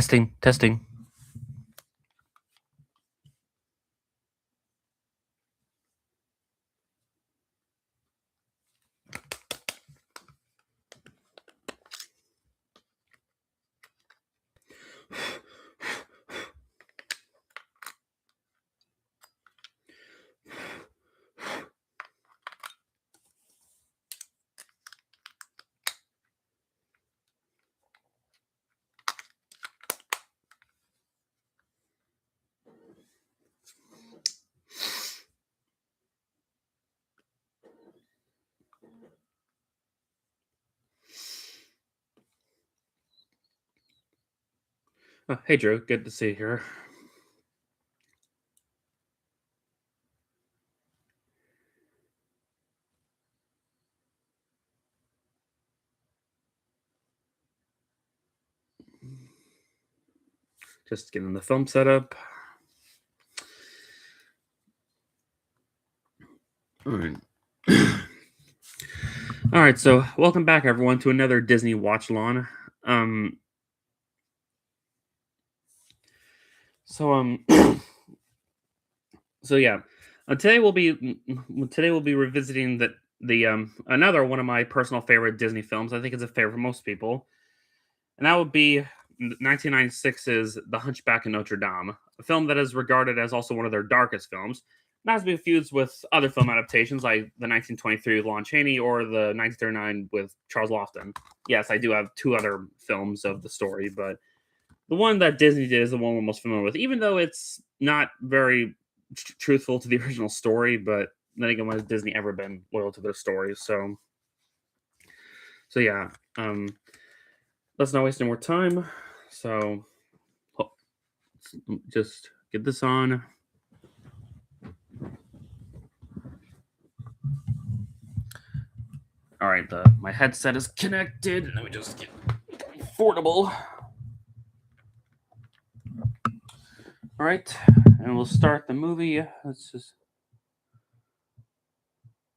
Testing, testing. Hey, Drew. Good to see you here. Just getting the film set up. All right. All right. So, welcome back, everyone, to another Disney Watch Lawn. Um. So, So yeah. Today we'll be revisiting the another one of my personal favorite Disney films. I think it's a favorite for most people, and that would be 1996's The Hunchback of Notre Dame, a film that is regarded as also one of their darkest films. Not to be confused with other film adaptations like the 1923 with Lon Chaney or the 1939 with Charles Lofton. Yes, I do have two other films of the story, but the one that Disney did is the one we're most familiar with, even though it's not very truthful to the original story. But then again, when has Disney ever been loyal to their stories? So yeah. Let's not waste any more time. So just get this on. All right, my headset is connected. Let me just get affordable. All right, and we'll start the movie. Let's just.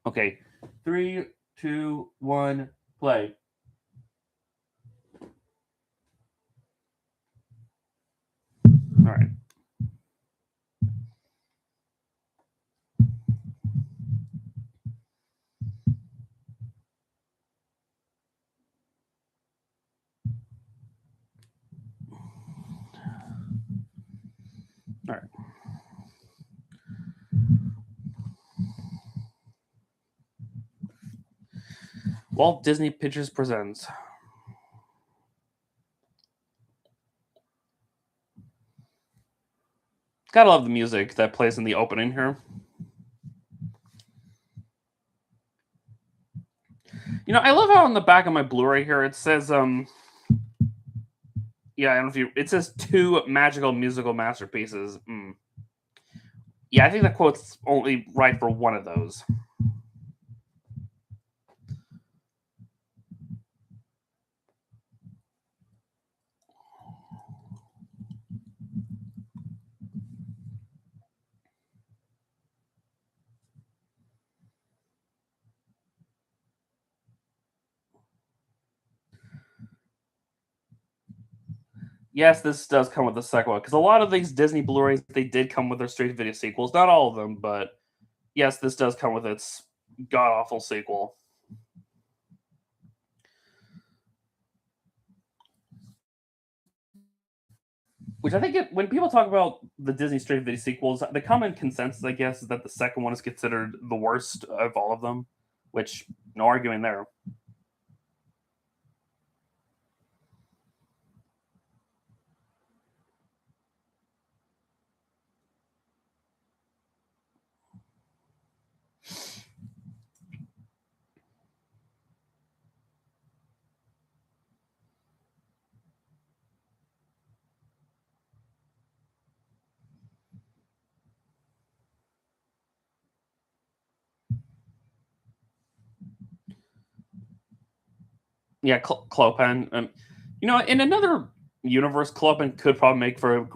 Okay, 3, 2, 1, play. All right. All right. Walt Disney Pictures presents. Gotta love the music that plays in the opening here. I love how on the back of my Blu-ray here it says yeah, I don't know if you it says two magical musical masterpieces. Yeah, I think that quote's only right for one of those. Yes, this does come with a sequel because a lot of these Disney Blu-rays they did come with their straight video sequels. Not all of them, but yes, this does come with its god awful sequel. Which I think when people talk about the Disney straight video sequels, the common consensus, I guess, is that the second one is considered the worst of all of them. Which no arguing there. Yeah, Clopen. In another universe, Clopen could probably make for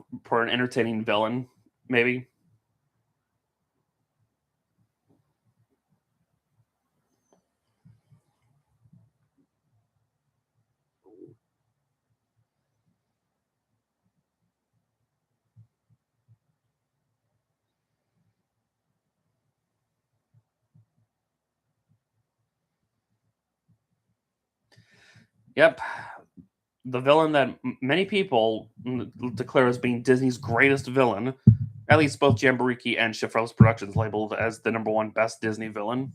an entertaining villain, maybe. Yep, the villain that many people declare as being Disney's greatest villain. At least both Jamboree and Shifrell's Productions labeled as the number one best Disney villain.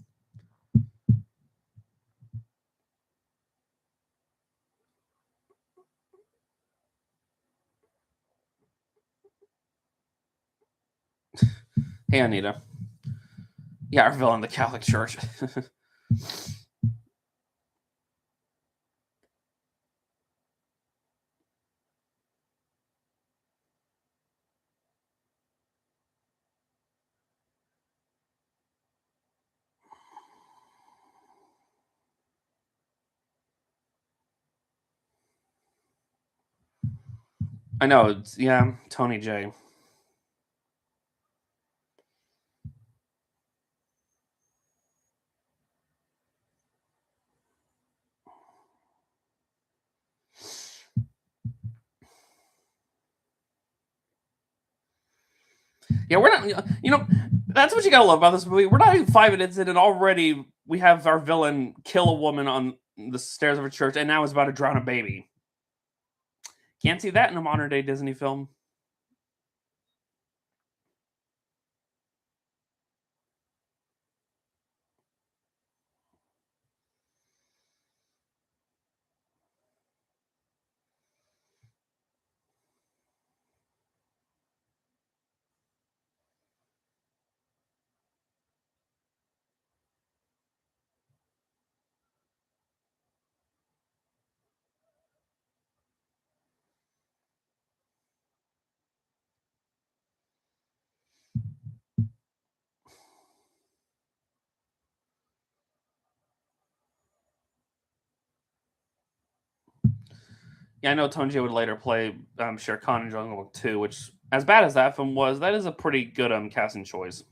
Hey, Anita. Yeah, our villain, the Catholic Church. I know, yeah, Tony J. Yeah, we're not. That's what you gotta love about this movie. We're not even 5 minutes in, and already we have our villain kill a woman on the stairs of a church, and now is about to drown a baby. Can't see that in a modern day Disney film. Yeah, I know Tony J would later play Shere Khan in Jungle Book 2, which, as bad as that film was, that is a pretty good casting choice.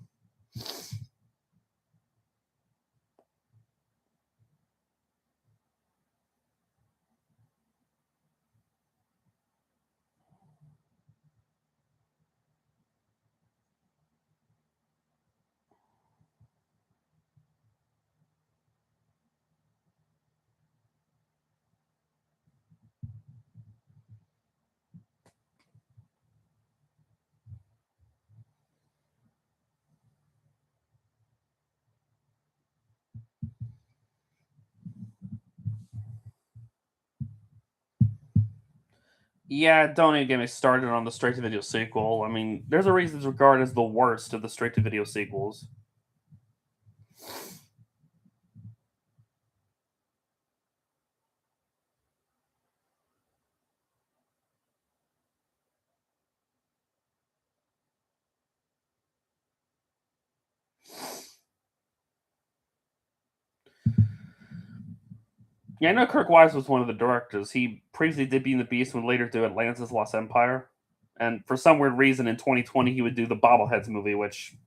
Yeah, don't even get me started on the straight to video sequel. I mean, there's a reason it's regarded as the worst of the straight to video sequels. Yeah, I know Kirk Wise was one of the directors. He previously did Being the Beast and would later do Atlantis Lost Empire. And for some weird reason in 2020 he would do the Bobbleheads movie, which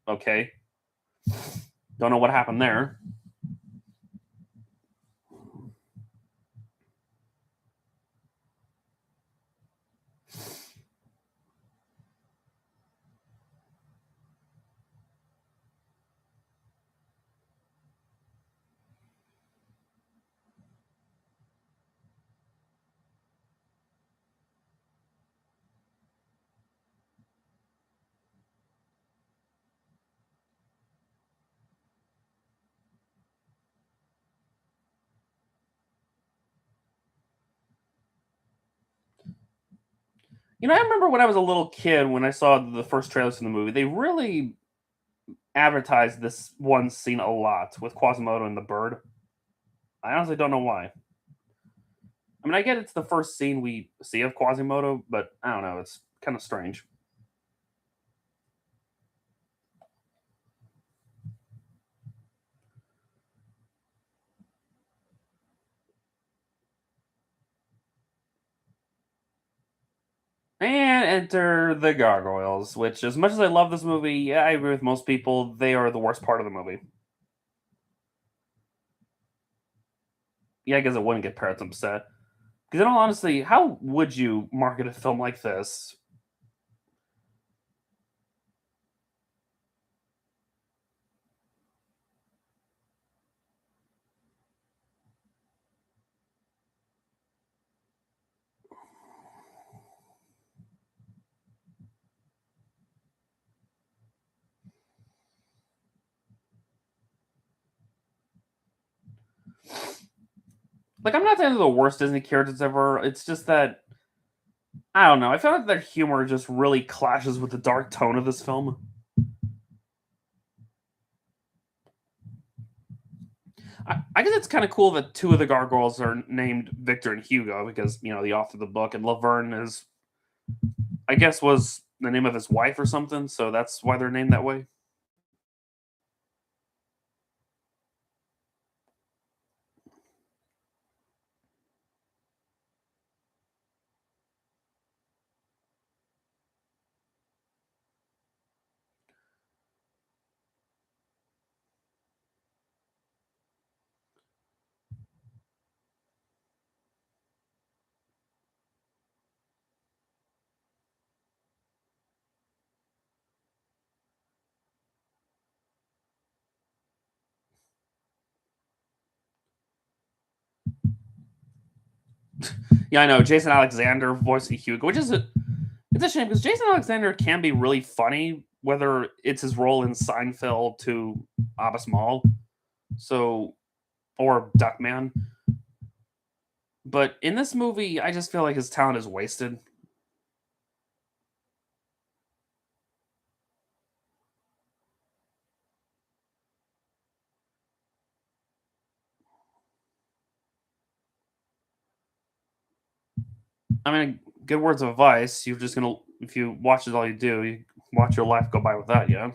okay. Don't know what happened there. I remember when I was a little kid when I saw the first trailers for the movie, they really advertised this one scene a lot with Quasimodo and the bird. I honestly don't know why. I mean, I get it's the first scene we see of Quasimodo, but I don't know. It's kind of strange. And enter the gargoyles, which, as much as I love this movie, yeah, I agree with most people. They are the worst part of the movie. Yeah, I guess it wouldn't get parents upset. Because, in all honesty, how would you market a film like this? Like, I'm not saying they're the worst Disney characters ever. It's just that I don't know. I feel like their humor just really clashes with the dark tone of this film. I guess it's kind of cool that two of the gargoyles are named Victor and Hugo because the author of the book, and Laverne is, I guess, was the name of his wife or something, so that's why they're named that way. Yeah, I know. Jason Alexander voicing Hugo, which is it's a shame because Jason Alexander can be really funny, whether it's his role in Seinfeld to Abbas Mall, so or Duckman. But in this movie, I just feel like his talent is wasted. I mean, good words of advice. You're just gonna if you watch it all you do, you watch your life go by with that. Yeah.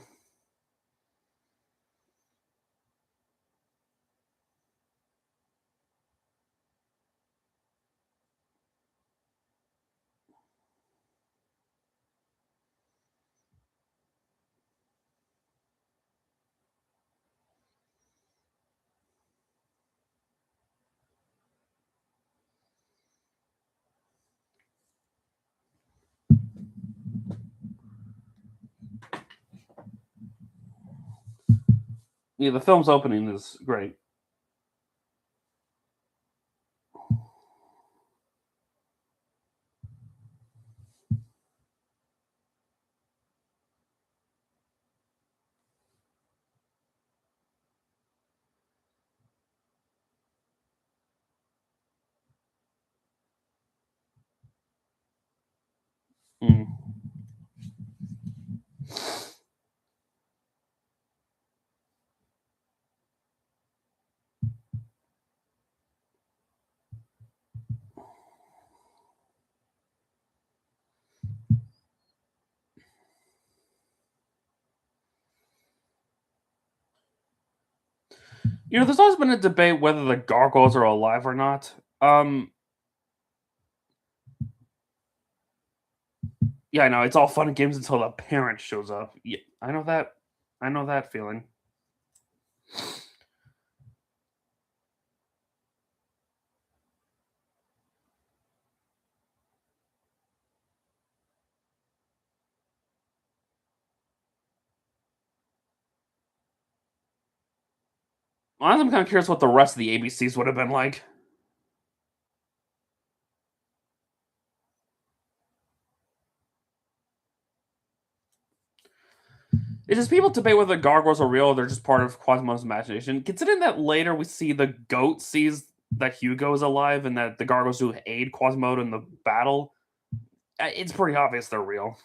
Yeah, the film's opening is great. Mm. There's always been a debate whether the gargoyles are alive or not. Yeah, I know it's all fun and games until the parent shows up. Yeah, I know that. I know that feeling. Honestly, I'm kind of curious what the rest of the ABCs would have been like. It's just people debate whether the gargoyles are real or they're just part of Quasimodo's imagination. Considering that later we see the goat sees that Hugo is alive and that the gargoyles do aid Quasimodo in the battle, it's pretty obvious they're real.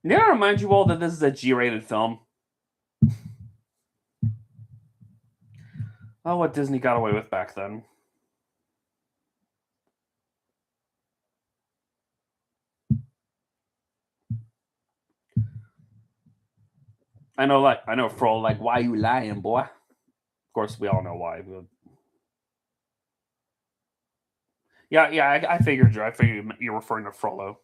Did I remind you all that this is a G-rated film? Oh, what Disney got away with back then. I know, Fro. Like, why you lying, boy? Of course, we all know why. But yeah, yeah, I figured you. I figured you're referring to Frollo.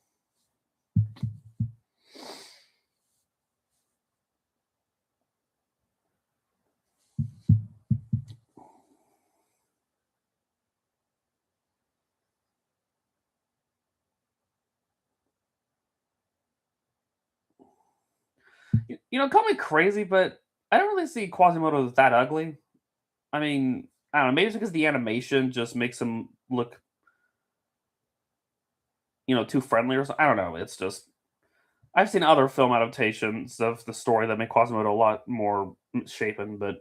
Call me crazy, but I don't really see Quasimodo as that ugly. I mean, I don't know, maybe it's because the animation just makes him look, too friendly or something. I don't know. It's just I've seen other film adaptations of the story that make Quasimodo a lot more shapen, but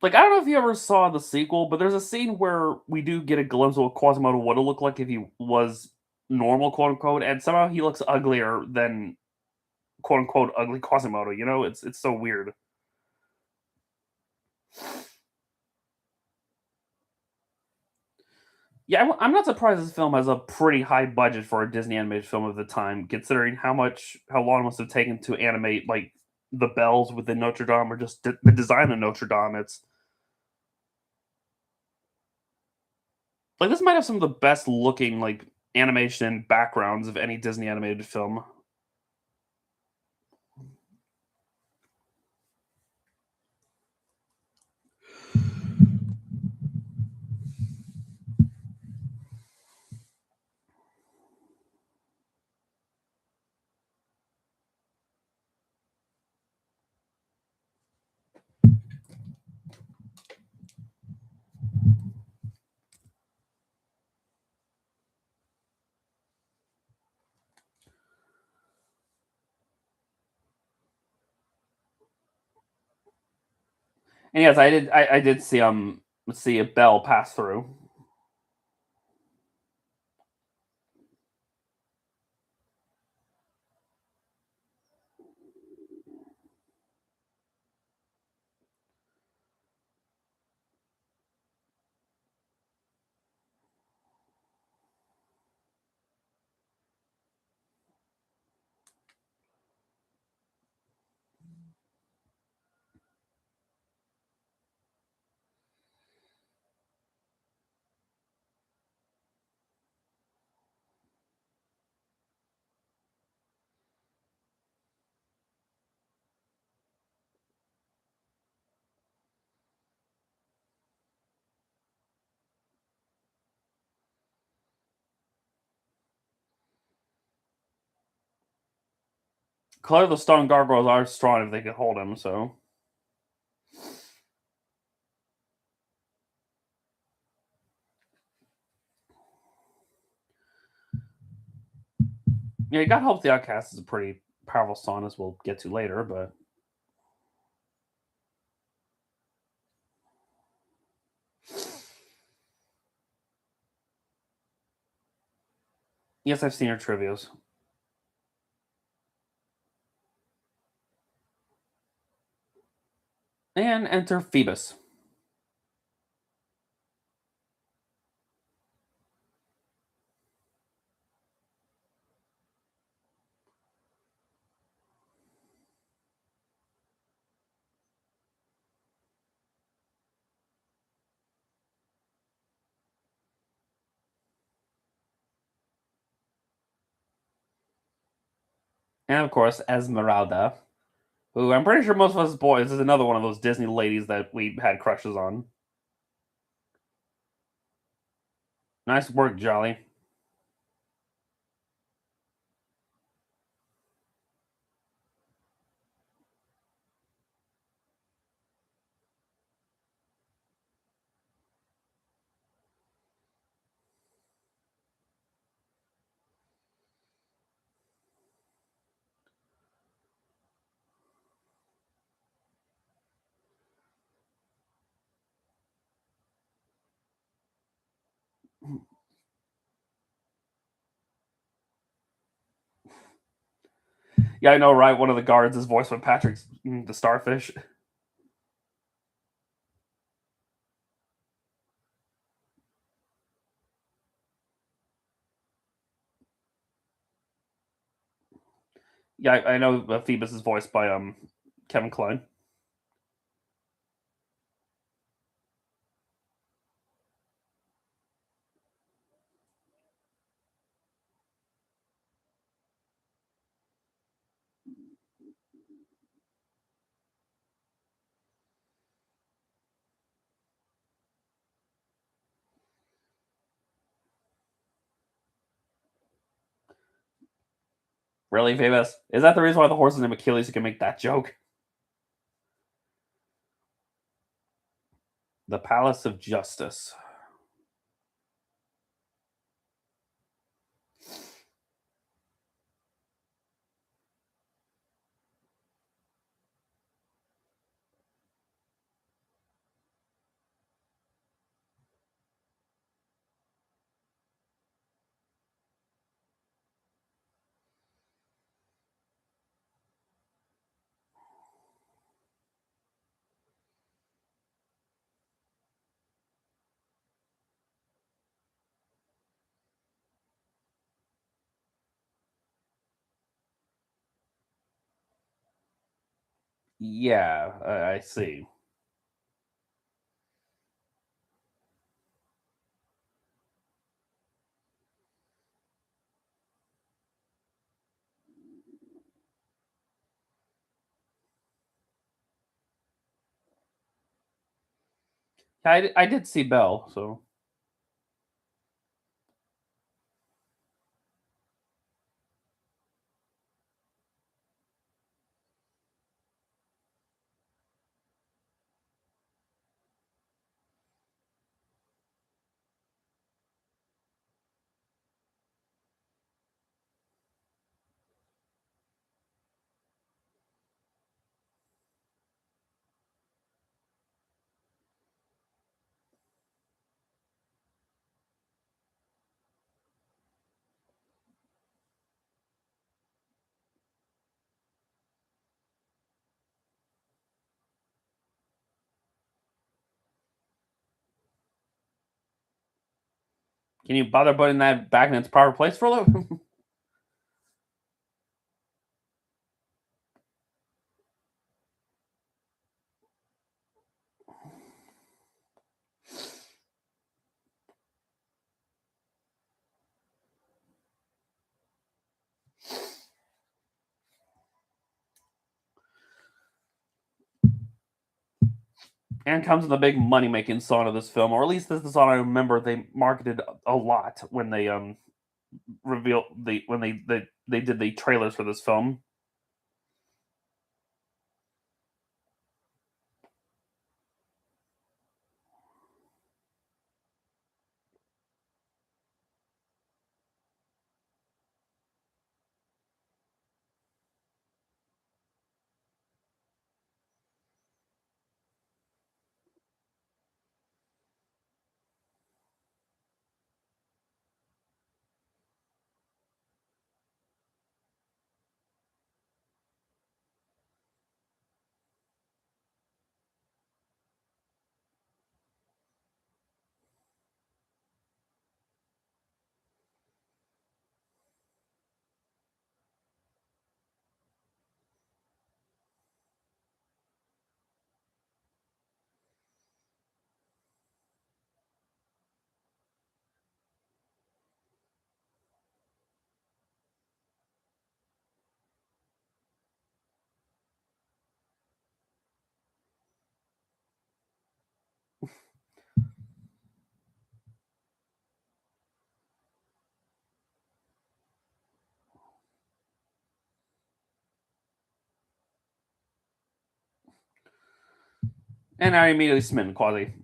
like I don't know if you ever saw the sequel, but there's a scene where we do get a glimpse of what Quasimodo would have looked like if he was normal, quote unquote, and somehow he looks uglier than quote unquote ugly Quasimodo. It's so weird. Yeah, I'm not surprised this film has a pretty high budget for a Disney animated film of the time, considering how long it must have taken to animate like the bells within Notre Dame or just the design of Notre Dame. It's like this might have some of the best looking like animation backgrounds of any Disney animated film. And yes, I did see a bell pass through. Clearly, the stone gargoyles are strong if they can hold him. So yeah, God help the outcast is a pretty powerful song, as we'll get to later. But yes, I've seen her trivias. And enter Phoebus. And of course, Esmeralda, who I'm pretty sure most of us boys is another one of those Disney ladies that we had crushes on. Nice work, Jolly. Yeah, I know, right? One of the guards is voiced by Patrick's the starfish. Yeah, I know Phoebus is voiced by Kevin Kline. Really, Phoebus? Is that the reason why the horse is named Achilles? You can make that joke. The Palace of Justice. Yeah, I see. I did see Belle, so can you bother putting that back in its proper place for a little? And comes with a big money making song of this film, or at least this is the song I remember they marketed a lot when they revealed the when they did the trailers for this film. And I immediately smitten Quasi.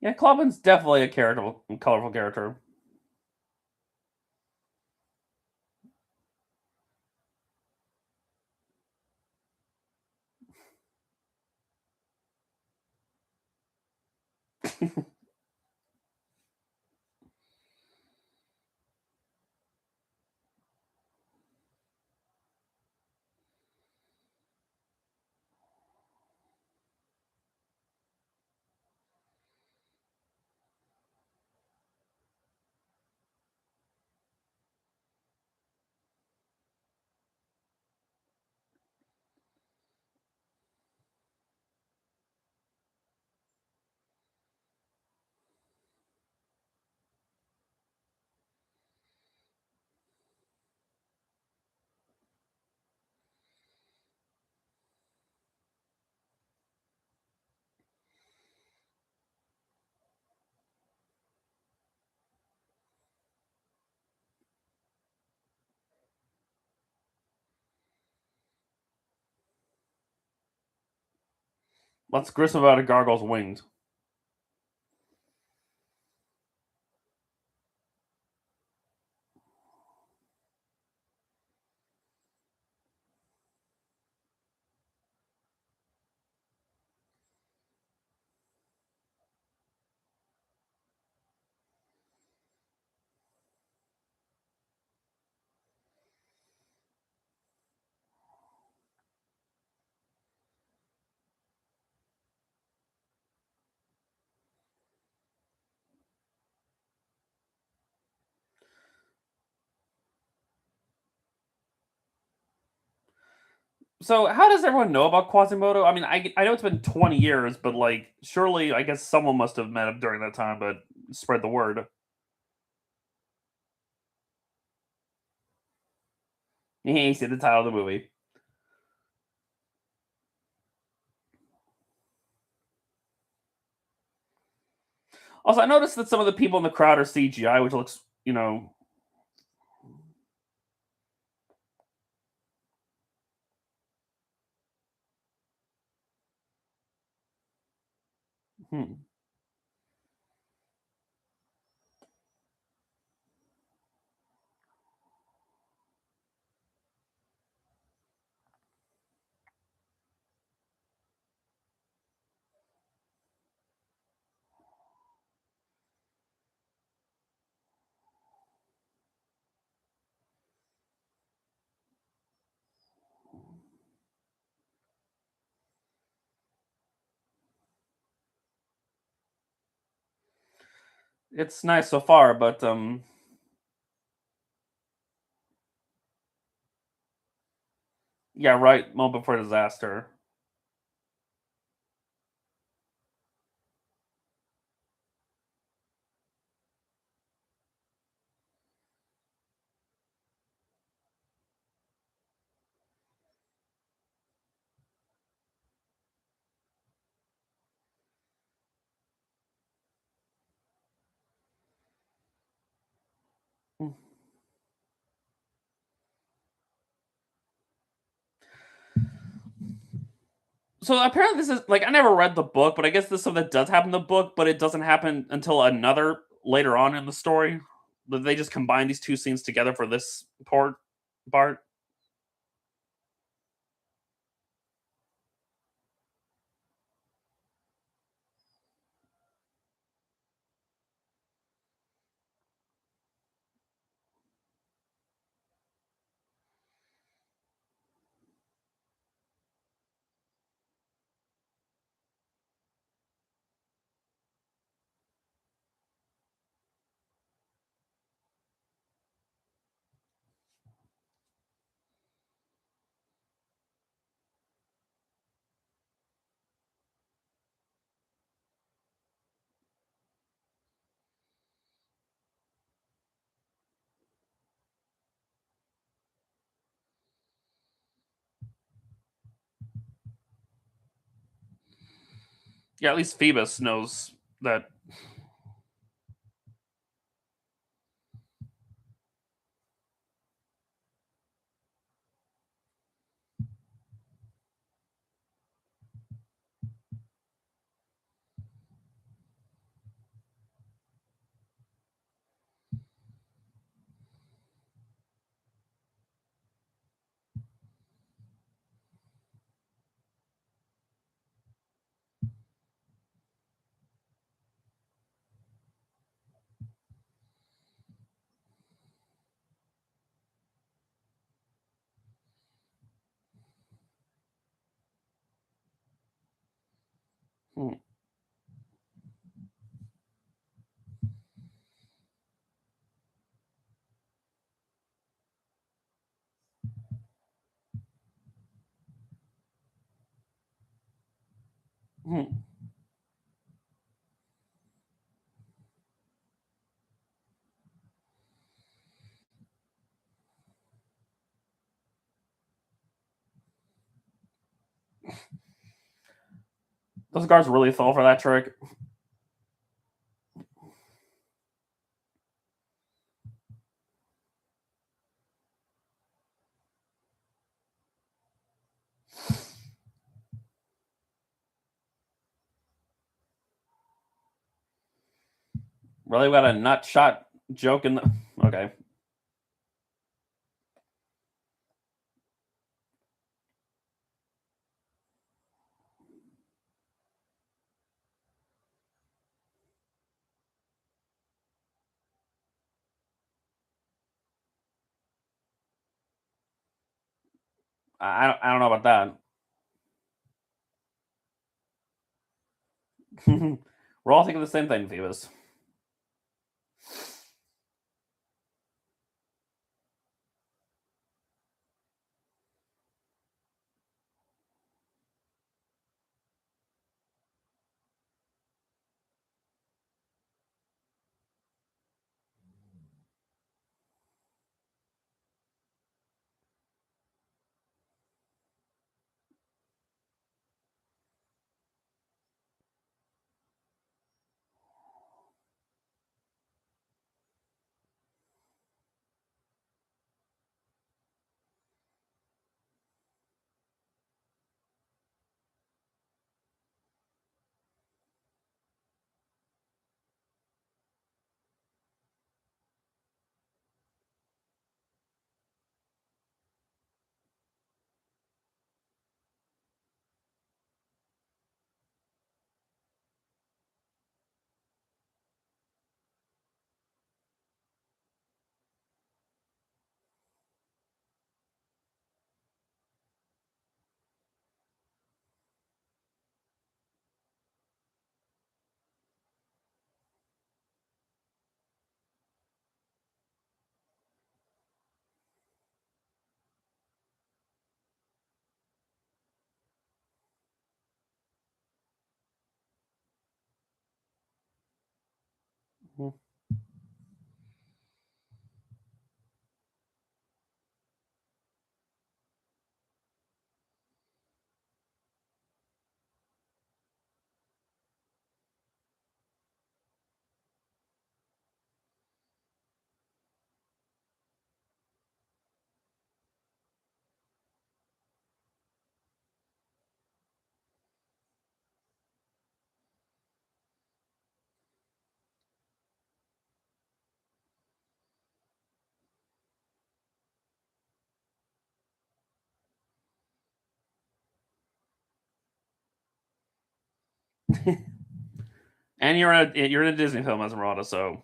Yeah, Clubbin's definitely a character, colorful character. What's gruesome about a gargoyle's wings? So, how does everyone know about Quasimodo? I mean, I know it's been 20 years, but like, surely, I guess someone must have met him during that time, but spread the word. He said the title of the movie. Also, I noticed that some of the people in the crowd are CGI, which looks, hmm, it's nice so far, but yeah, right. Moment before disaster. So apparently, this is like I never read the book, but I guess this is something that does happen in the book, but it doesn't happen until another later on in the story. That they just combine these two scenes together for this part. Yeah, at least Phoebus knows that. Mm, mm. Those guards really fell for that trick. Really got a nut shot joke in the. Okay. I don't know about that. We're all thinking the same thing, Phoebus. And you're in a Disney film, Esmeralda. So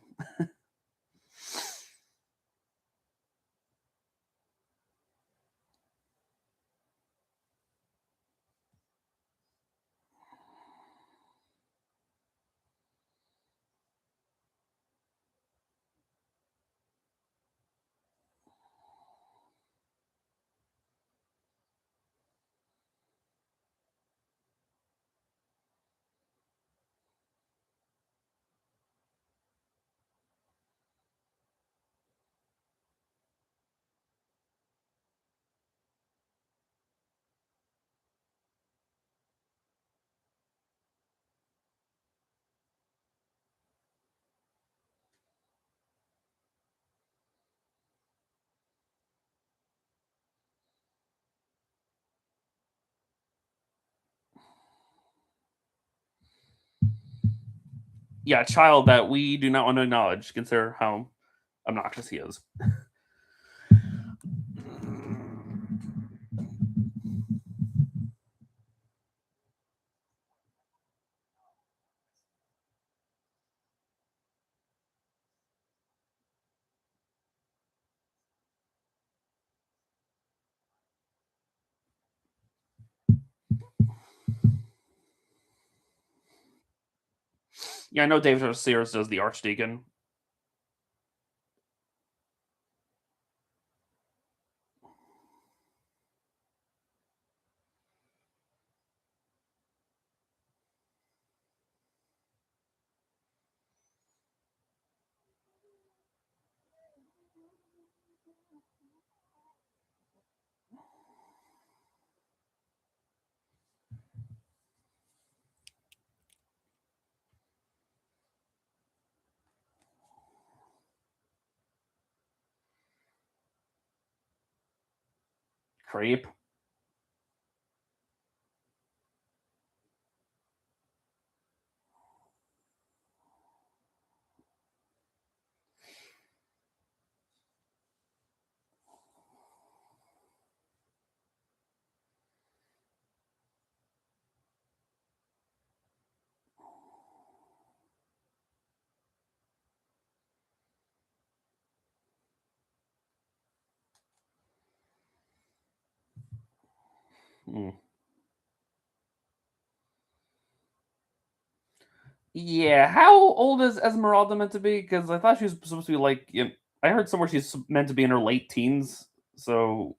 yeah, a child that we do not want to acknowledge. Consider how obnoxious he is. Yeah, I know David Sears does the Archdeacon. Creep. Hmm. Yeah, how old is Esmeralda meant to be? Because I thought she was supposed to be like, I heard somewhere she's meant to be in her late teens. So,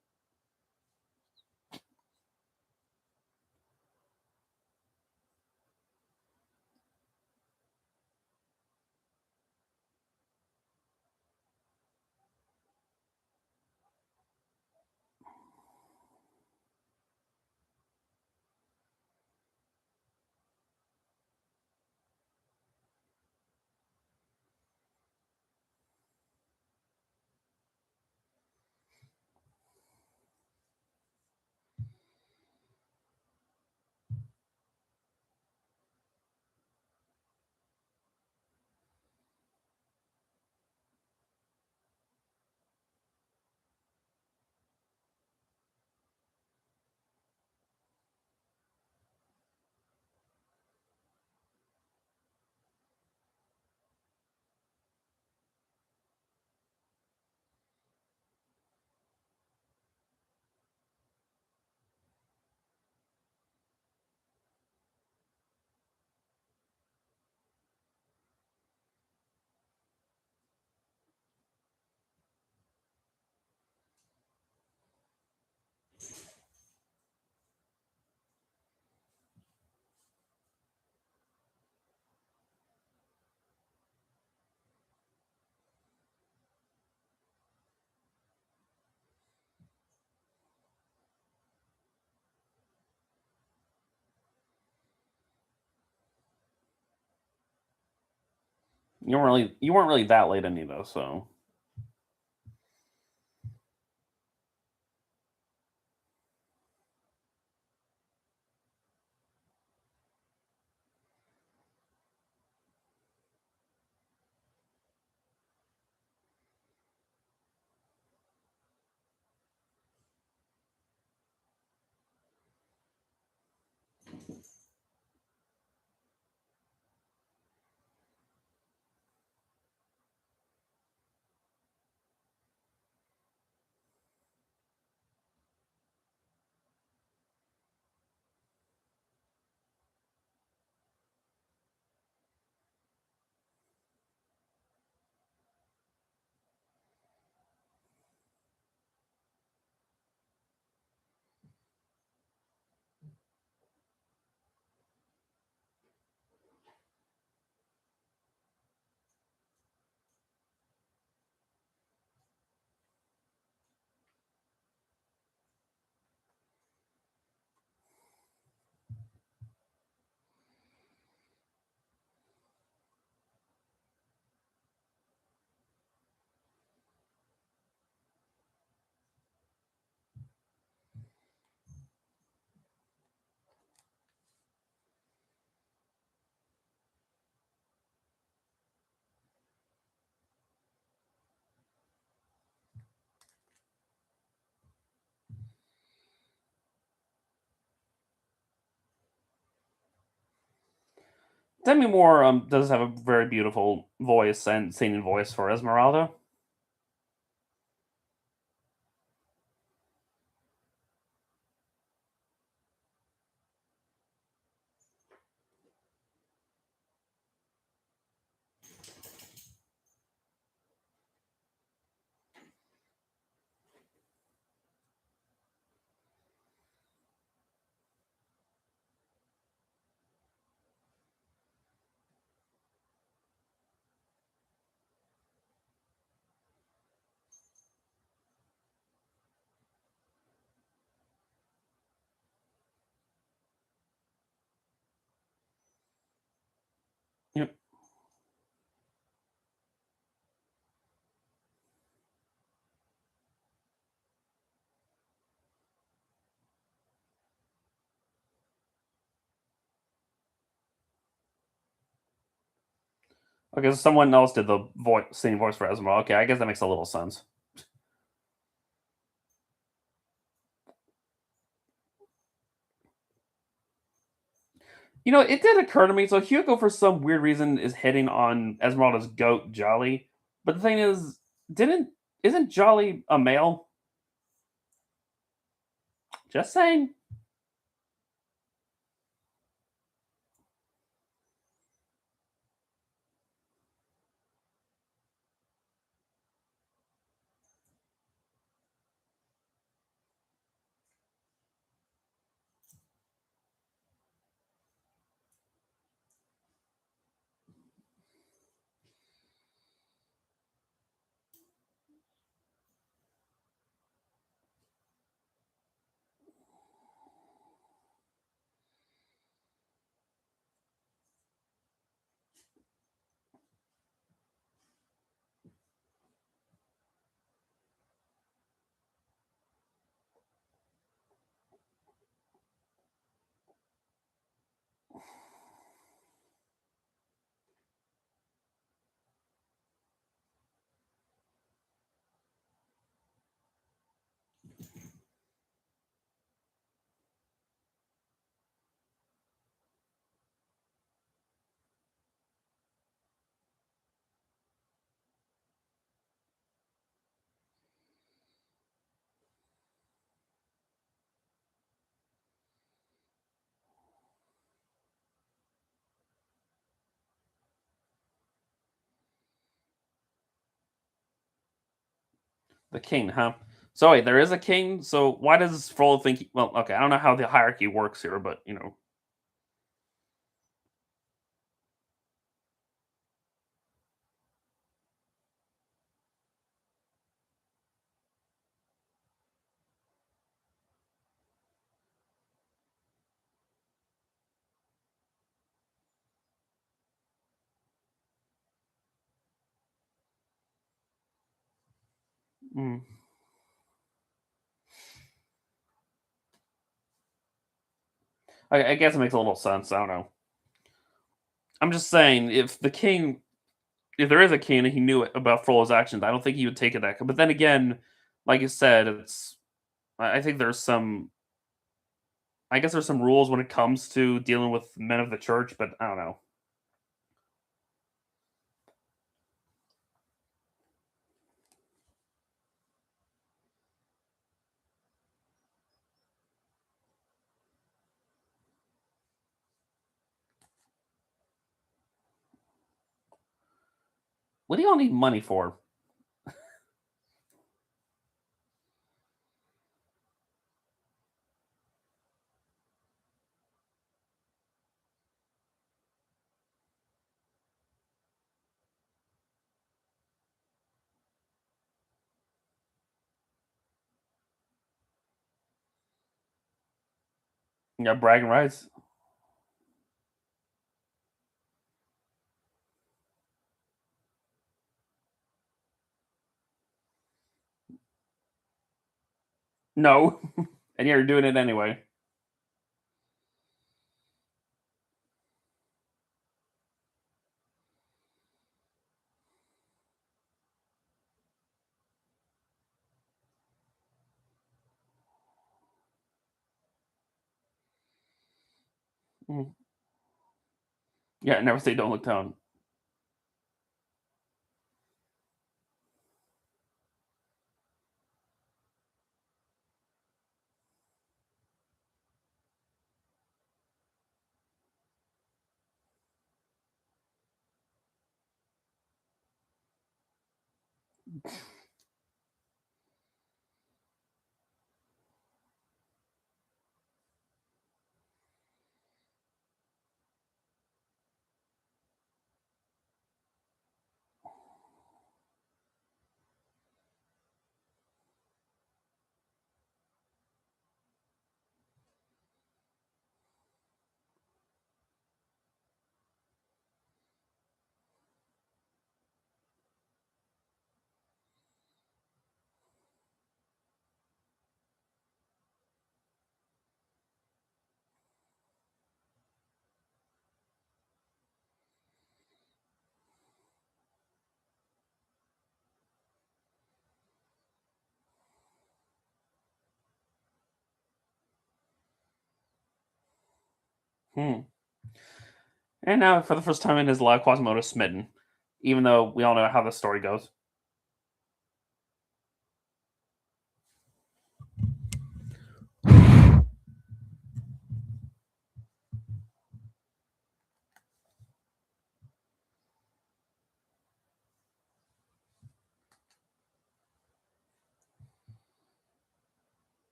you weren't really that late in though. So, Demi Moore does have a very beautiful voice and singing voice for Esmeralda. Yep. Okay, so someone else did the same voice for Esmeralda. Okay, I guess that makes a little sense. It did occur to me. So Hugo, for some weird reason, is hitting on Esmeralda's goat Jolly. But the thing is, didn't isn't Jolly a male? Just saying. The king, huh? So wait, there is a king. So why does Frollo think? Well, okay, I don't know how the hierarchy works here, but mm, I guess it makes a little sense. I don't know. I'm just saying, if there is a king and he knew about Frollo's actions, I don't think he would take it that. But then again, like you said, I think there's some. I guess there's some rules when it comes to dealing with men of the church, but I don't know. What do y'all need money for? Yeah, bragging rights. No, and you're doing it anyway. Mm. Yeah, never say don't look down. Hmm. And now, for the first time in his life, Quasimodo's smitten, even though we all know how the story goes.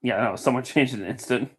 Yeah, no, someone changed in an instant.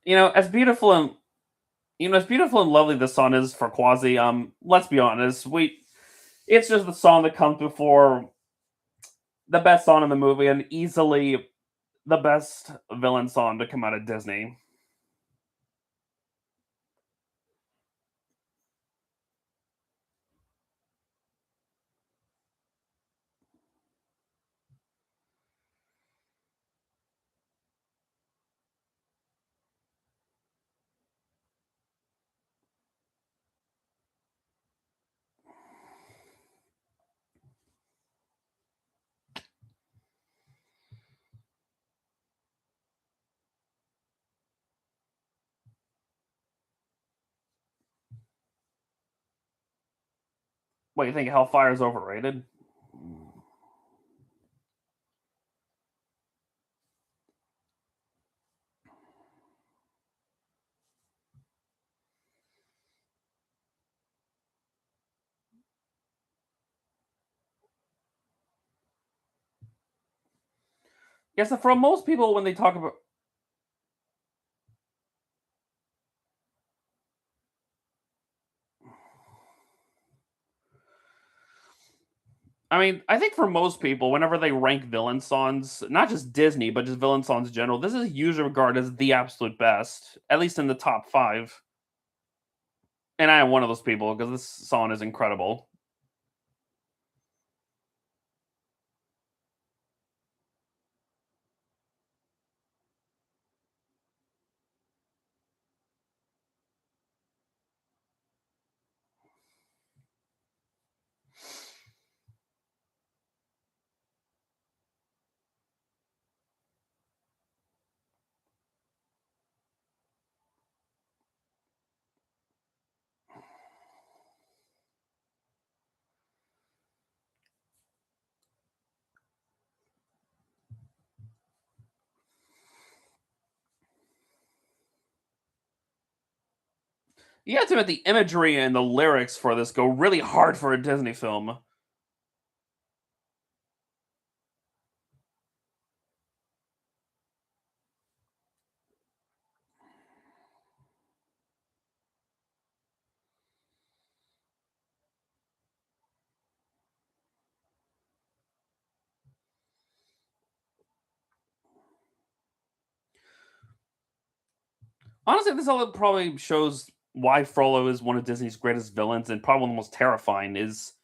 You know, as beautiful and as beautiful and lovely the song is for Quasi, let's be honest, we it's just the song that comes before the best song in the movie and easily the best villain song to come out of Disney. What, you think Hellfire is overrated? Yes, so for most people, when they talk about, I mean, I think for most people, whenever they rank villain songs, not just Disney, but just villain songs in general, this is usually regarded as the absolute best, at least in the top five. And I am one of those people because this song is incredible. You have to admit the imagery and the lyrics for this go really hard for a Disney film. Honestly, this all probably shows why Frollo is one of Disney's greatest villains and probably one of the most terrifying is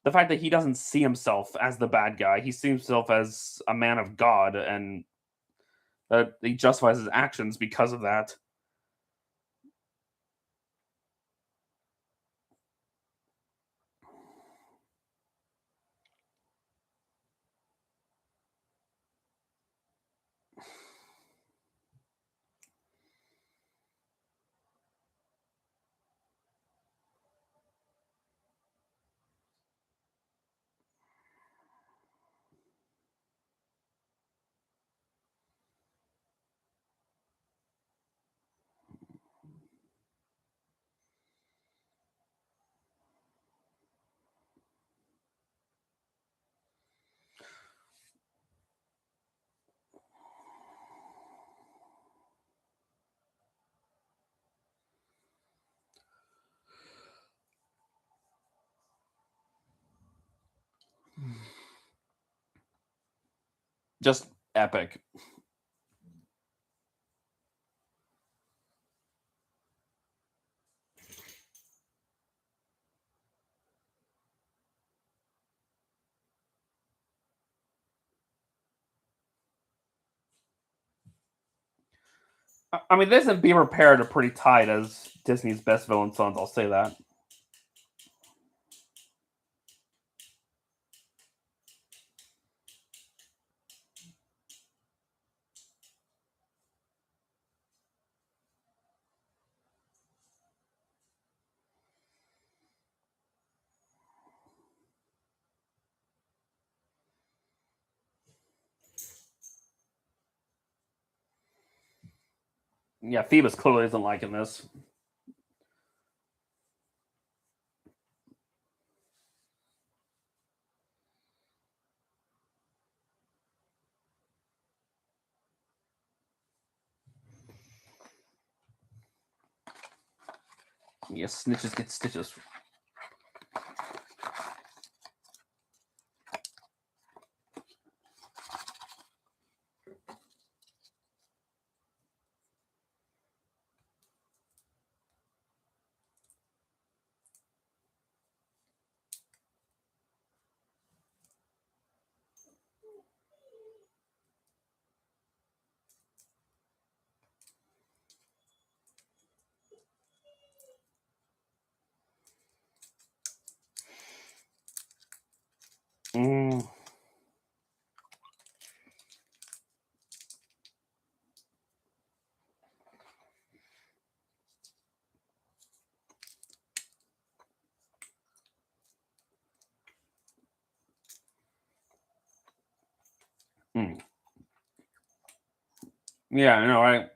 the fact that he doesn't see himself as the bad guy. He sees himself as a man of God, and he justifies his actions because of that. Just epic. I mean, this and Be Prepared are pretty tied as Disney's best villain sons. I'll say that. Yeah, Phoebus clearly isn't liking this. Yeah, snitches get stitches. Mm, mm. Yeah, I know, right?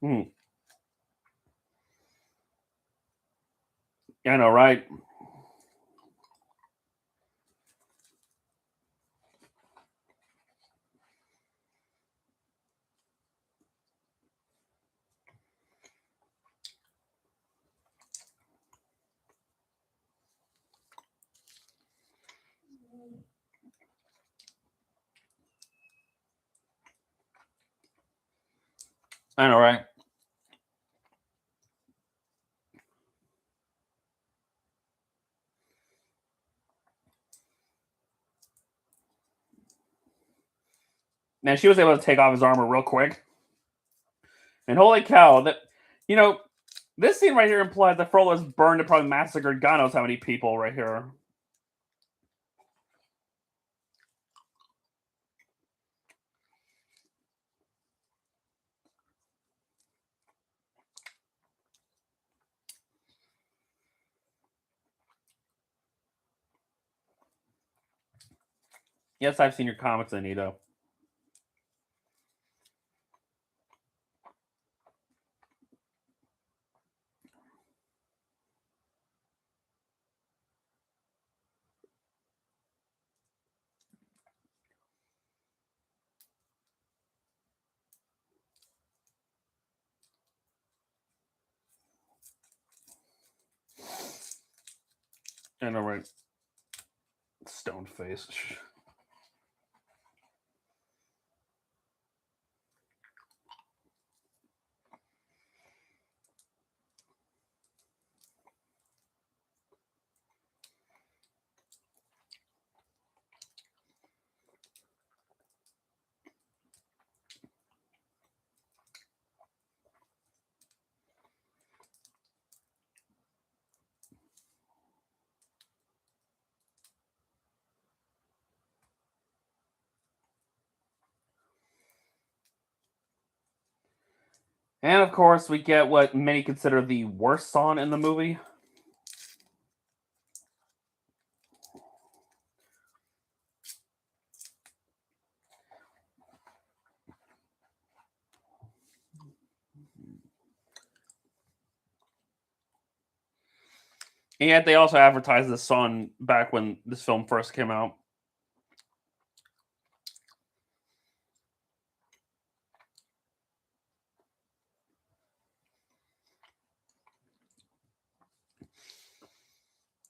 Mm. Yeah, I know, right? I know, right? Man, she was able to take off his armor real quick. And holy cow, that you know, This scene right here implies that Frollo's burned and probably massacred God knows how many people right here. Yes, I've seen your comics, Anita. I know, right? Stone face. And of course, we get what many consider the worst song in the movie. And yet they also advertised this song back when this film first came out.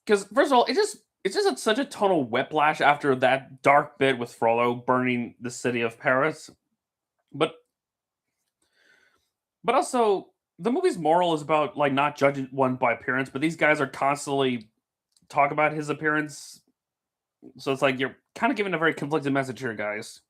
Because first of all, it's just such a tonal whiplash after that dark bit with Frollo burning the city of Paris. But also the movie's moral is about like not judging one by appearance, but these guys are constantly talk about his appearance. So it's like you're kind of giving a very conflicted message here, guys.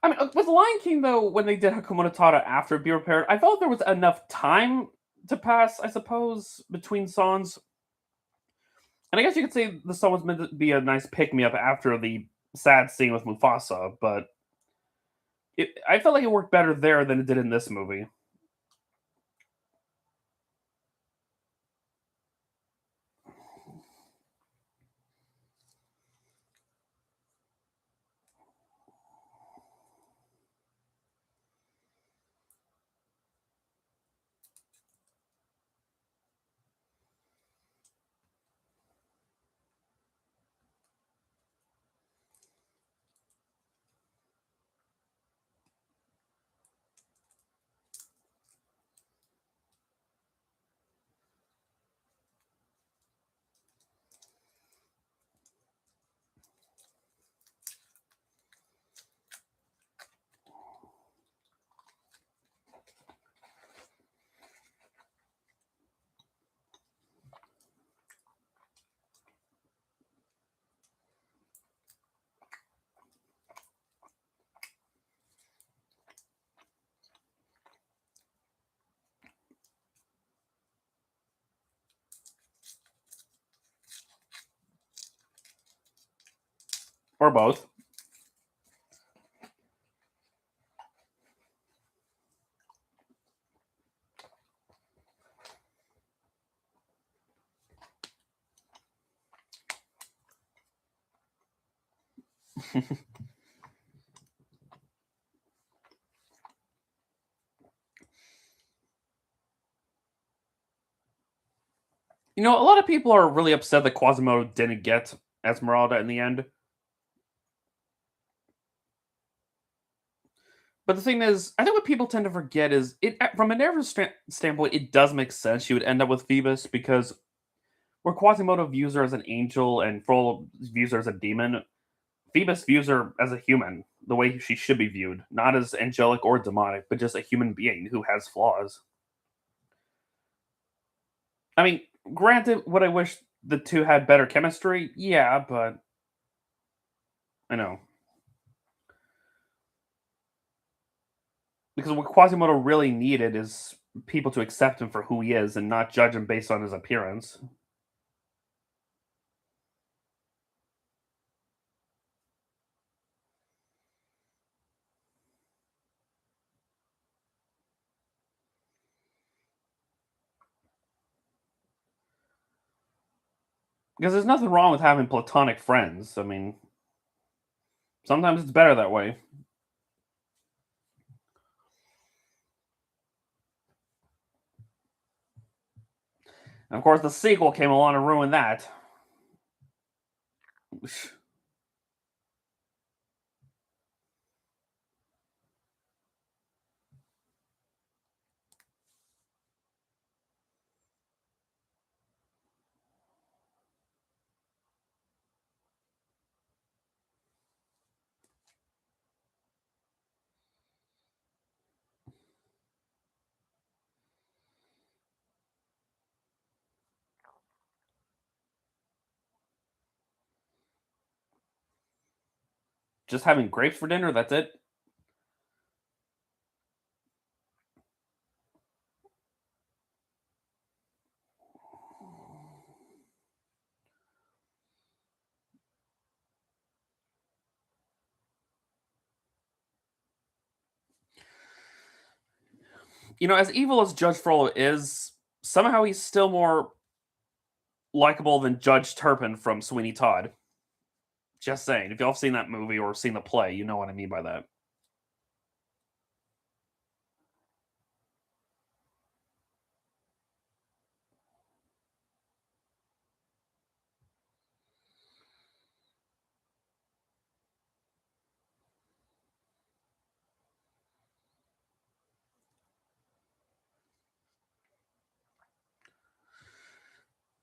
I mean, with Lion King though, when they did Hakuna Matata after Be Prepared, I felt there was enough time to pass, I suppose, between songs. And I guess you could say the song was meant to be a nice pick me up after the sad scene with Mufasa, but I felt like it worked better there than it did in this movie. or both. A lot of people are really upset that Quasimodo didn't get Esmeralda in the end. But the thing is, I think what people tend to forget is from a narrative standpoint, it does make sense she would end up with Phoebus because where Quasimodo views her as an angel and Frollo views her as a demon, Phoebus views her as a human, the way she should be viewed, not as angelic or demonic, but just a human being who has flaws. I mean, granted, would I wish the two had better chemistry? Yeah, but I know. Because what Quasimodo really needed is people to accept him for who he is and not judge him based on his appearance. Because there's nothing wrong with having platonic friends. I mean, sometimes it's better that way. And of course, the sequel came along and ruined that. Just having grapes for dinner, that's it. As evil as Judge Frollo is, somehow he's still more likable than Judge Turpin from Sweeney Todd. Just saying. If y'all have seen that movie or seen the play, you know what I mean by that.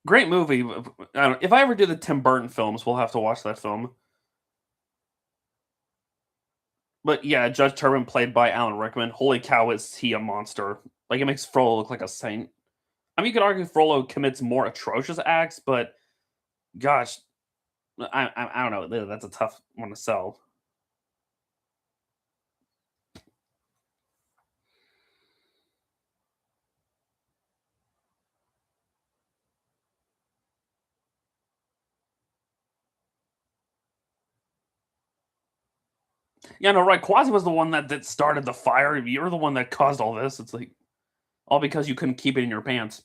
Great movie. If I ever do the Tim Burton films, we'll have to watch that film. But yeah, Judge Turpin played by Alan Rickman. Holy cow, is he a monster? Like it makes Frollo look like a saint. I mean, you could argue Frollo commits more atrocious acts, but gosh, I don't know. That's a tough one to sell. Yeah, no, right. Quasi was the one that started the fire. You're the one that caused all this. It's like all because you couldn't keep it in your pants.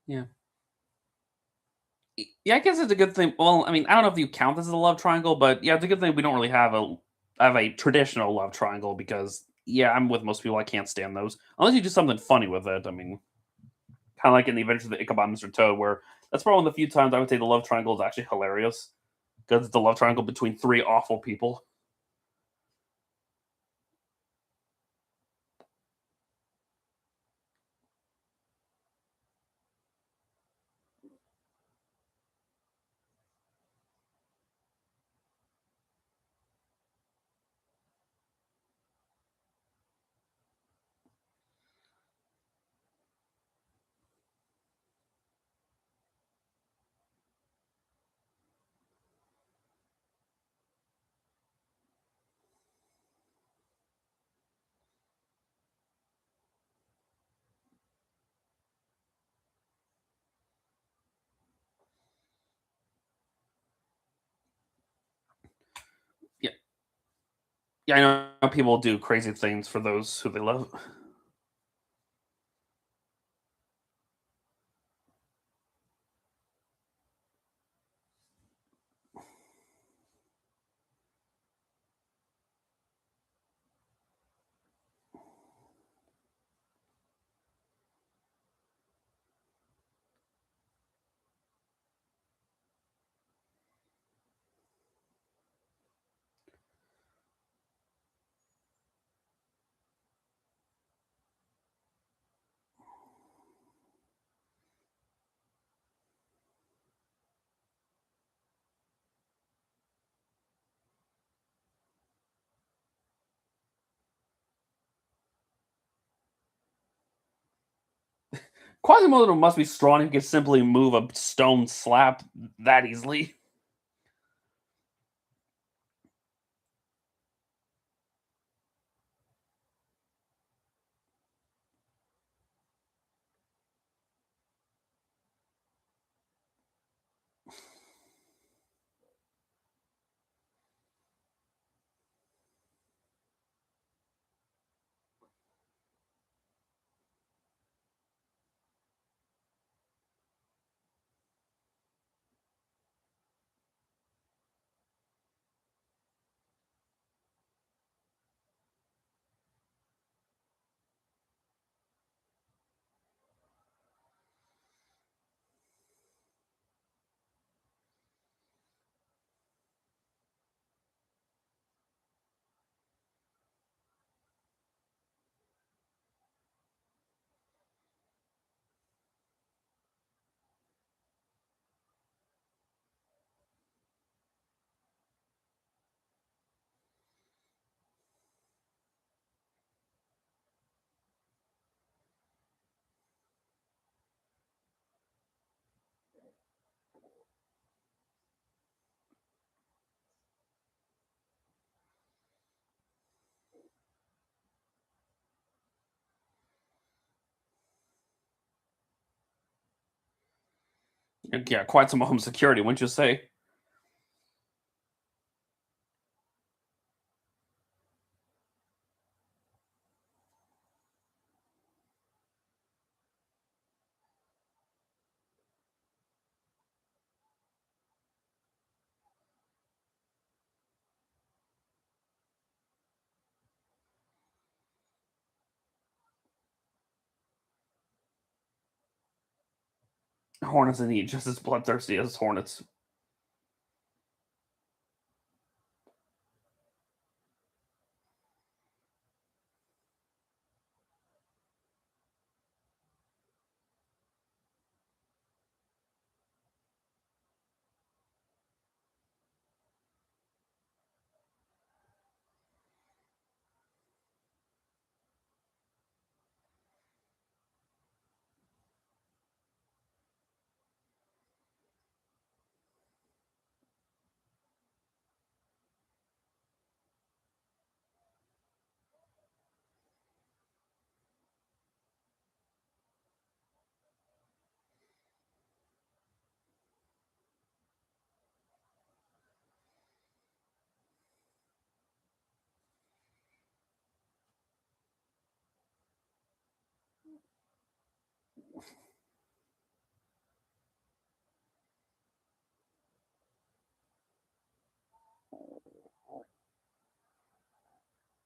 Yeah. Yeah, I guess it's a good thing. Well, I mean, I don't know if you count this as a love triangle, but yeah, it's a good thing we don't really have a traditional love triangle because yeah, I'm with most people. I can't stand those unless you do something funny with it. I mean, kind of like in the Adventures of Ichabod and Mr. Toad, where that's probably one of the few times I would say the love triangle is actually hilarious because it's the love triangle between three awful people. Yeah, yeah, I know people do crazy things for those who they love. Quasimodo must be strong. He can simply move a stone slab that easily. Yeah, quite some home security, wouldn't you say? Hornets indeed, just as bloodthirsty as hornets.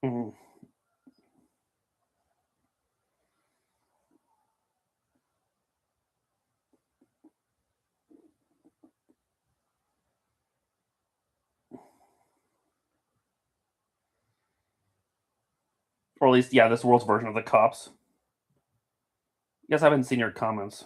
Mhm. Or at least, yeah, this world's version of the cops. Guess I haven't seen your comments.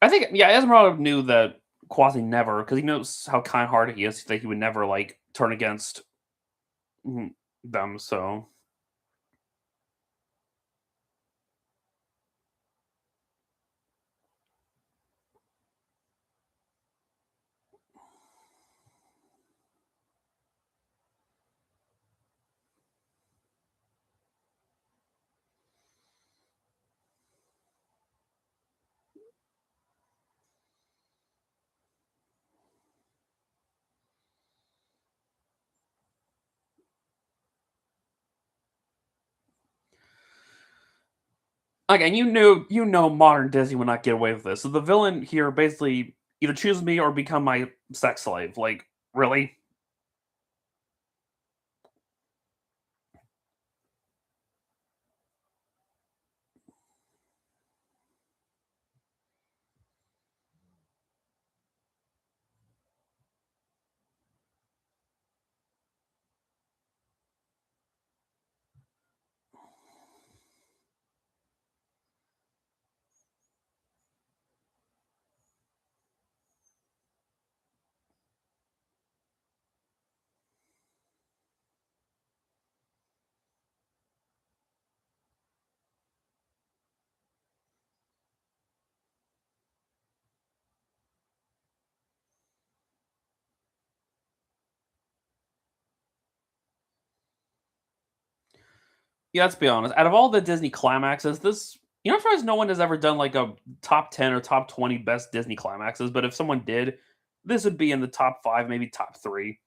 I think, yeah, Esmeralda knew that Quasi never, because he knows how kind-hearted he is, that he would never, like, turn against, mhm, them, so again, you know modern Disney would not get away with this. So the villain here basically either choose me or become my sex slave. Like, really? Yeah, let's be honest. Out of all the Disney climaxes, this, I'm surprised no one has ever done like a top 10 or top 20 best Disney climaxes. But if someone did, this would be in the top five, maybe top three.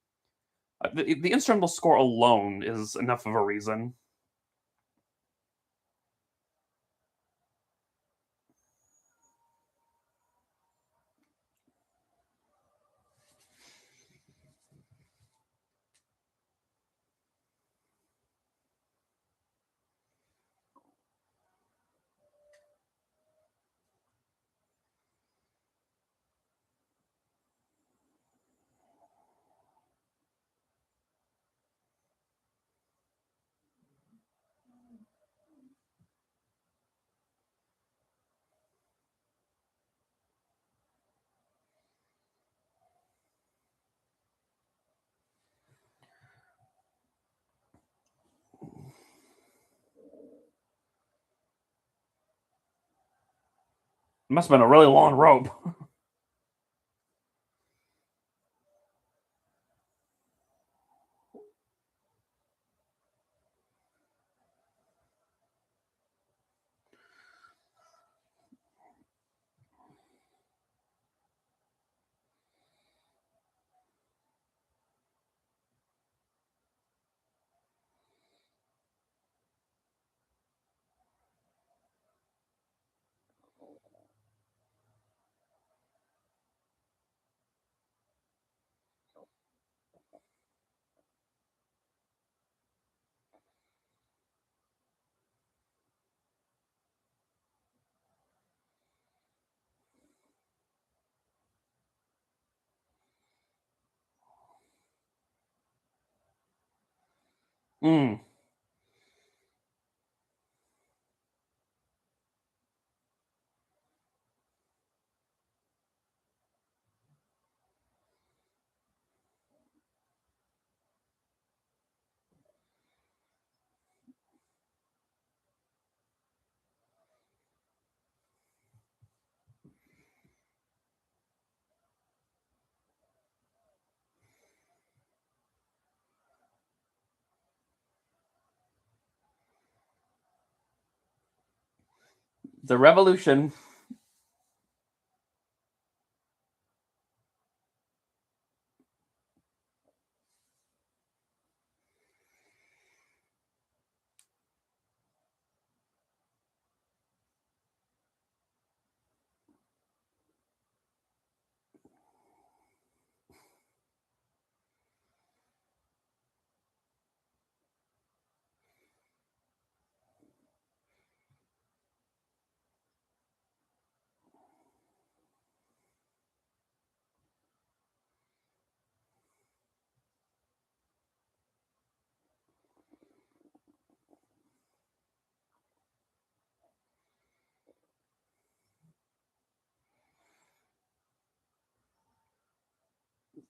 The instrumental score alone is enough of a reason. It must have been a really long rope. Mm. It's a revolution.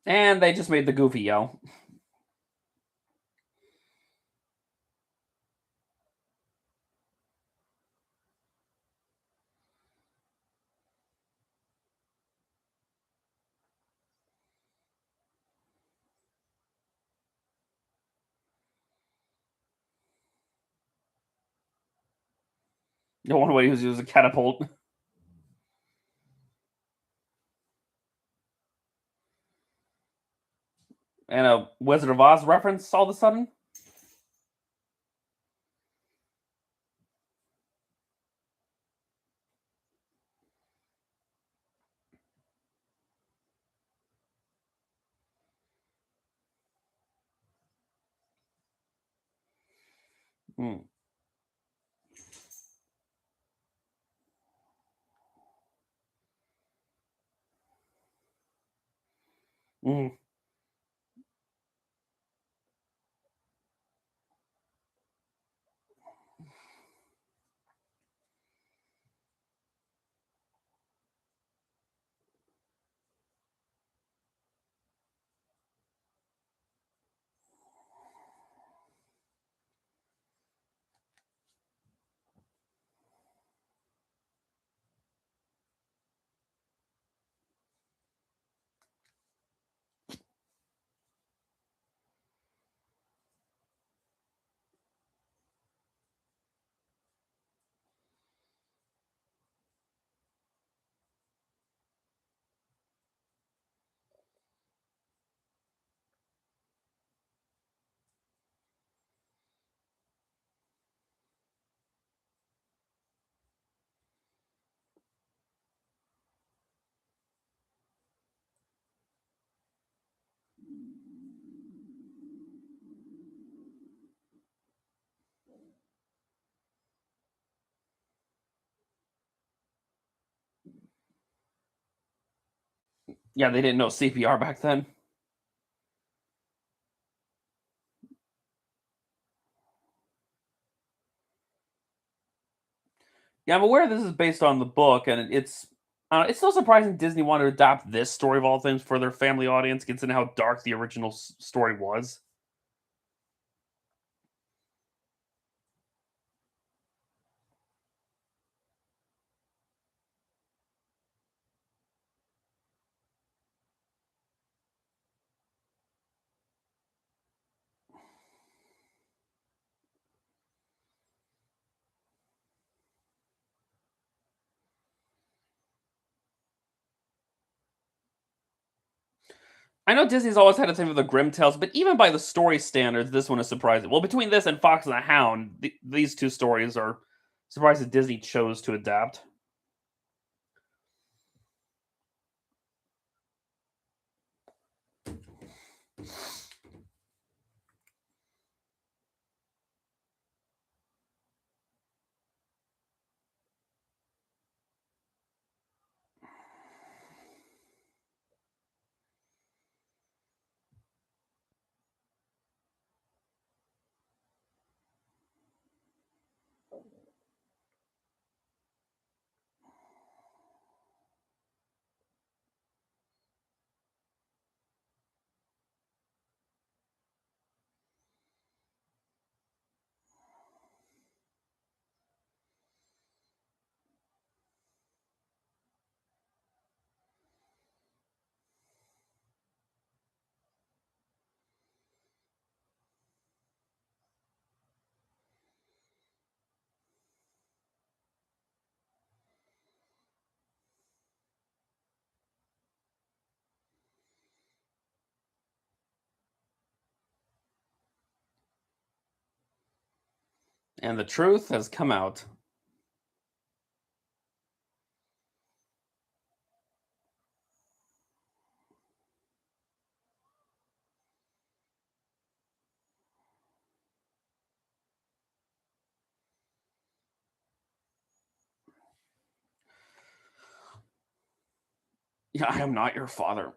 And they just made the Goofy yell. The one way he was a catapult. And a Wizard of Oz reference all of a sudden. Mm. Mm. Yeah, they didn't know CPR back then. Yeah, I'm aware this is based on the book, and it's still surprising Disney wanted to adapt this story of all things for their family audience, considering how dark the original story was. I know Disney's always had a thing with the Grim Tales, but even by the story standards, this one is surprising. Well, between this and Fox and the Hound, these two stories are surprised that Disney chose to adapt. And the truth has come out. Yeah, I am not your father.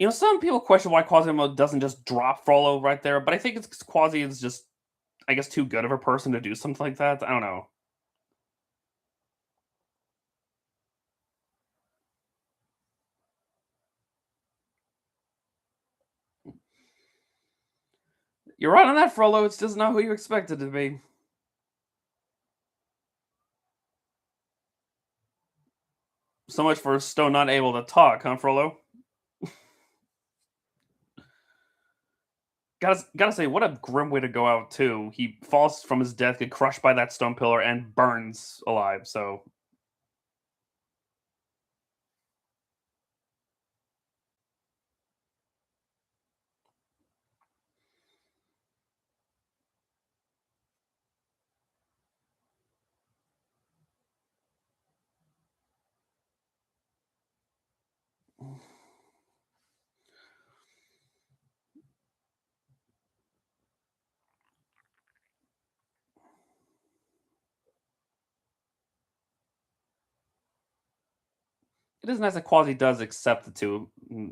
Some people question why Quasimodo doesn't just drop Frollo right there, but I think it's 'cause Quasi is just, I guess, too good of a person to do something like that. I don't know. You're right on that, Frollo. It's just not who you expect it to be. So much for Stone not able to talk, huh, Frollo? Gotta say, what a grim way to go out too. He falls from his death, get crushed by that stone pillar, and burns alive. So, it is nice that Quasi does accept the two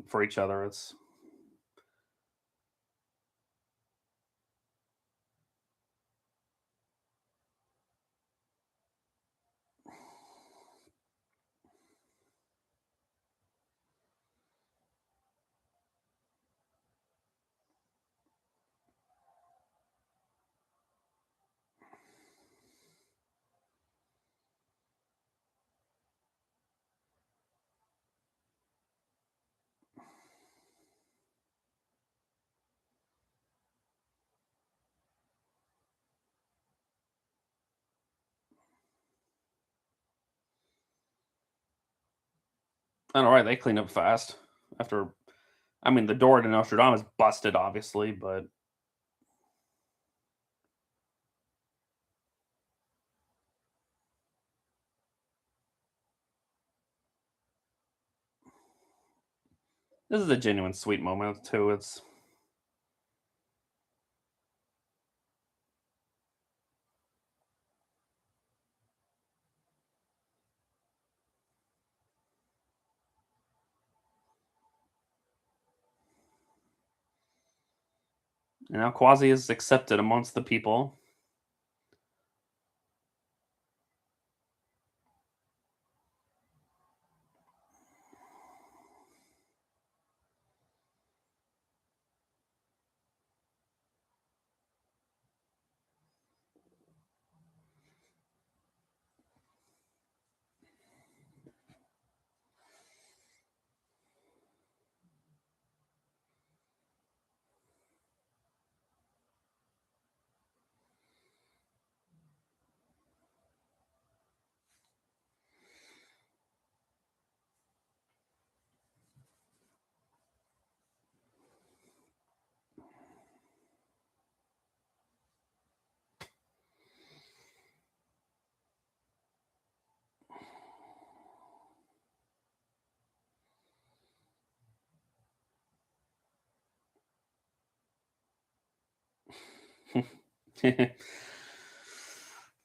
for each other. I know, right? They clean up fast after. I mean, the door to Notre Dame is busted, obviously, but this is a genuine sweet moment too. It's Quasi is accepted amongst the people.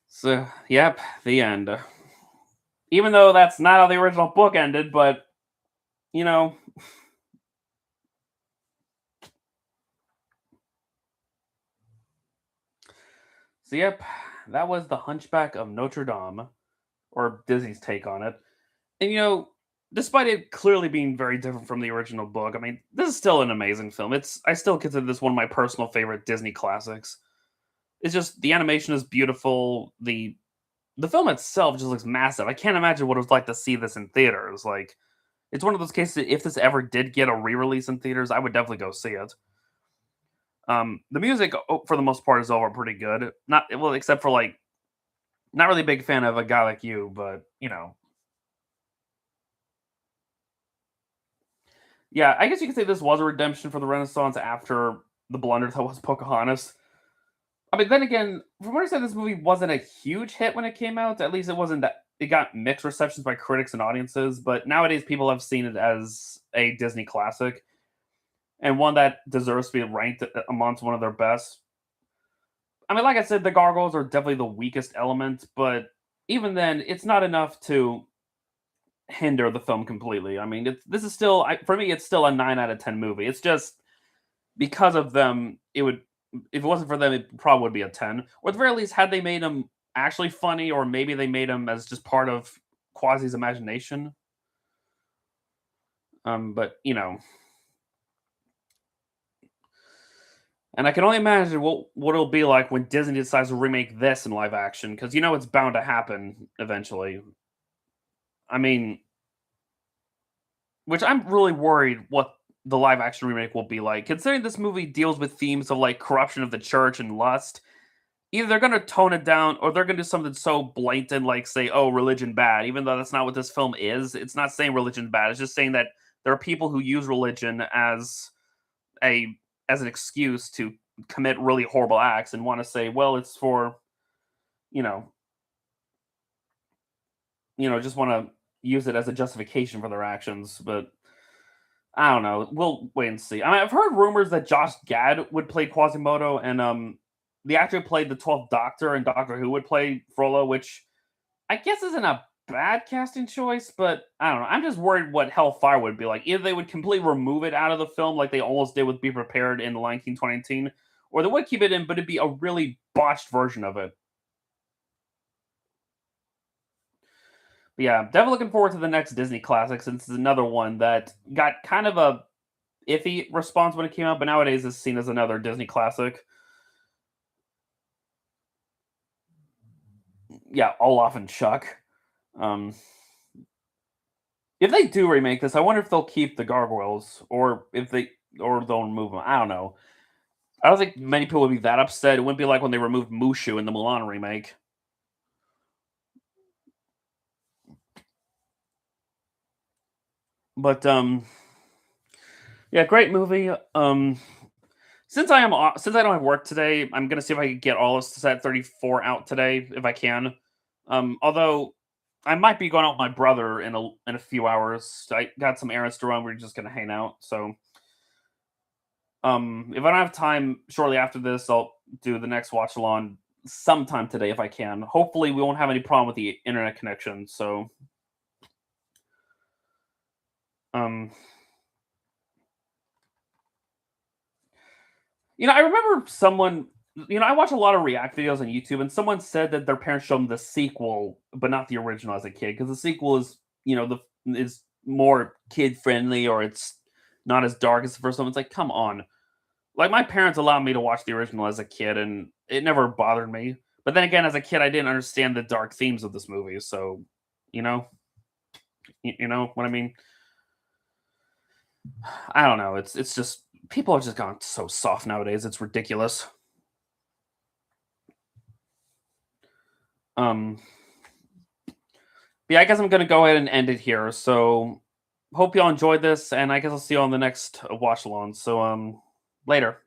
So, yep, the end. Even though that's not how the original book ended, but you know, so yep, that was the Hunchback of Notre Dame, or Disney's take on it. And despite it clearly being very different from the original book, I mean, this is still an amazing film. I still consider this one of my personal favorite Disney classics. It's just the animation is beautiful. The film itself just looks massive. I can't imagine what it was like to see this in theaters. Like, it's one of those cases that if this ever did get a re-release in theaters, I would definitely go see it. The music, for the most part, is over pretty good. Not well, except for like, not really a big fan of a guy like you, but yeah, I guess you could say this was a redemption for the Renaissance after the blunder that was Pocahontas. I mean, then again, from what I said, this movie wasn't a huge hit when it came out. At least it wasn't that it got mixed receptions by critics and audiences. But nowadays, people have seen it as a Disney classic and one that deserves to be ranked amongst one of their best. I mean, like I said, the gargoyles are definitely the weakest element, but even then, it's not enough to hinder the film completely. I mean, this is still for me, it's still a 9 out of 10 movie. It's just because of them, it would if it wasn't for them, it probably would be a 10. Or at the very least, had they made them actually funny, or maybe they made them as just part of Quasi's imagination. But and I can only imagine what it'll be like when Disney decides to remake this in live action, because it's bound to happen eventually. I mean, which I'm really worried what the live action remake will be like, considering this movie deals with themes of like corruption of the church and lust. Either they're gonna tone it down or they're gonna do something so blatant, like say, "Oh, religion bad," even though that's not what this film is. It's not saying religion bad. It's just saying that there are people who use religion a as an excuse to commit really horrible acts and want to say, "Well, it's for you know, just want to use it as a justification for their actions." But I don't know. We'll wait and see. I mean, I've heard rumors that Josh Gad would play Quasimodo, and the actor who played the 12th Doctor and Doctor Who would play Frollo, which I guess isn't a bad casting choice, but I don't know. I'm just worried what Hellfire would be like. Either they would completely remove it out of the film, like they almost did with Be Prepared in The Lion King 2019, or they would keep it in, but it'd be a really botched version of it. But yeah, definitely looking forward to the next Disney classic, since it's another one that got kind of a iffy response when it came out, but nowadays is seen as another Disney classic. Yeah, Olaf and Chuck. Um, if they do remake this, I wonder if they'll keep the gargoyles, or they'll remove them. I don't know. I don't think many people would be that upset. It wouldn't be like when they removed Mushu in the Mulan remake. But yeah, great movie. Since I don't have work today, I'm gonna see if I can get all of set 34 out today if I can. Although I might be going out with my brother in a few hours. I got some errands to run. We're just gonna hang out. So if I don't have time shortly after this, I'll do the next watch along sometime today if I can. Hopefully, we won't have any problem with the internet connection. So um, I remember someone. I watch a lot of react videos on YouTube, and someone said that their parents showed them the sequel, but not the original as a kid, because the sequel is, is more kid friendly, or it's not as dark as the first one. It's like, come on. Like, my parents allowed me to watch the original as a kid, and it never bothered me. But then again, as a kid, I didn't understand the dark themes of this movie. So, you know, you know what I mean? I don't know. It's just people are just gone so soft nowadays. It's ridiculous. Um, but yeah, I guess I'm gonna go ahead and end it here. So, hope y'all enjoyed this, and I guess I'll see you on the next watch along. So, later.